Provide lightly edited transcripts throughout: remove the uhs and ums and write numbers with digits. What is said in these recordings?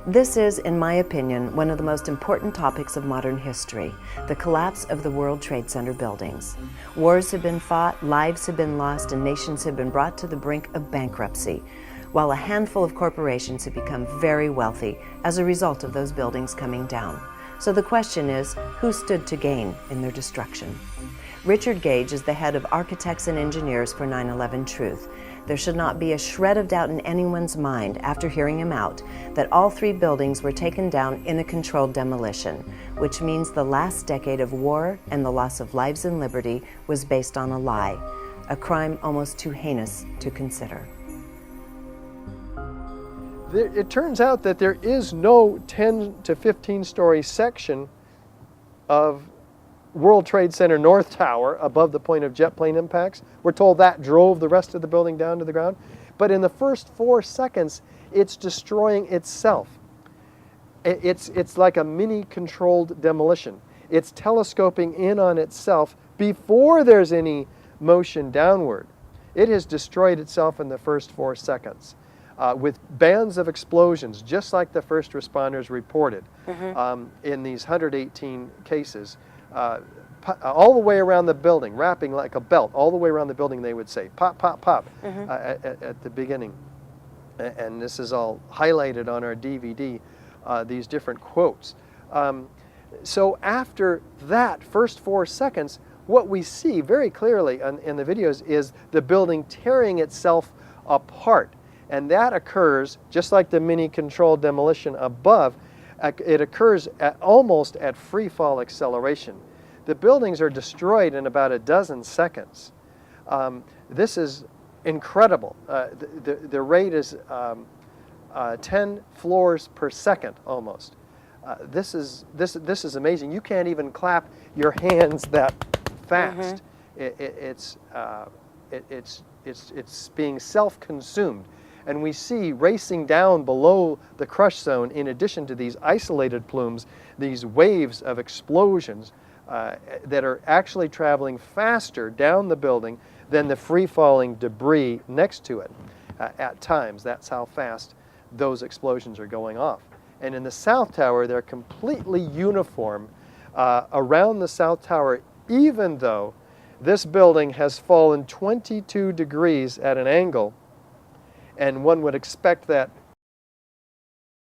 This is, in my opinion, one of the most important topics of modern history, the collapse of the World Trade Center buildings. Wars have been fought, lives have been lost, and nations have been brought to the brink of bankruptcy, while a handful of corporations have become very wealthy as a result of those buildings coming down. So the question is, who stood to gain in their destruction? Richard Gage is the head of Architects and Engineers for 9/11 Truth. There should not be a shred of doubt in anyone's mind after hearing him out that all three buildings were taken down in a controlled demolition, which means the last decade of war and the loss of lives and liberty was based on a lie, a crime almost too heinous to consider. It turns out that there is no 10 to 15 story section of World Trade Center North Tower above the point of jet plane impacts. We're told that drove the rest of the building down to the ground. But in the first 4 seconds, it's destroying itself. It's like a mini controlled demolition. It's telescoping in on itself before there's any motion downward. It has destroyed itself in the first 4 seconds. With bands of explosions, just like the first responders reported in these 118 cases, all the way around the building, wrapping like a belt, all the way around the building, they would say, pop, pop, pop, at the beginning. And this is all highlighted on our DVD, these different quotes. So after that first 4 seconds, what we see very clearly in the videos is the building tearing itself apart. And that occurs, just like the mini controlled demolition above, it occurs almost at free fall acceleration. The buildings are destroyed in about a dozen seconds. This is incredible. The rate is 10 floors per second almost. This is amazing. You can't even clap your hands that fast. It's being self-consumed. And we see racing down below the crush zone, in addition to these isolated plumes, these waves of explosions that are actually traveling faster down the building than the free-falling debris next to it. At times, that's how fast those explosions are going off. And in the South Tower, they're completely uniform around the South Tower, even though this building has fallen 22 degrees at an angle. And one would expect that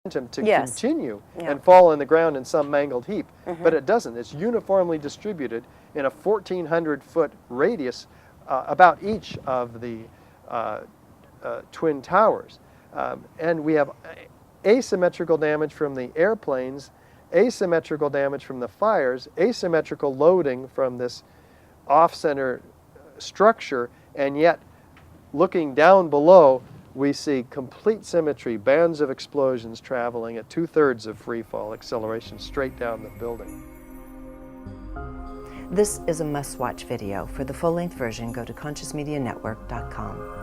momentum to continue and fall on the ground in some mangled heap, but it doesn't. It's uniformly distributed in a 1,400-foot radius about each of the twin towers. And we have asymmetrical damage from the airplanes, asymmetrical damage from the fires, asymmetrical loading from this off-center structure, and yet looking down below, we see complete symmetry, bands of explosions traveling at 2/3 of free fall acceleration straight down the building. This is a must-watch video. For the full-length version, go to consciousmedianetwork.com.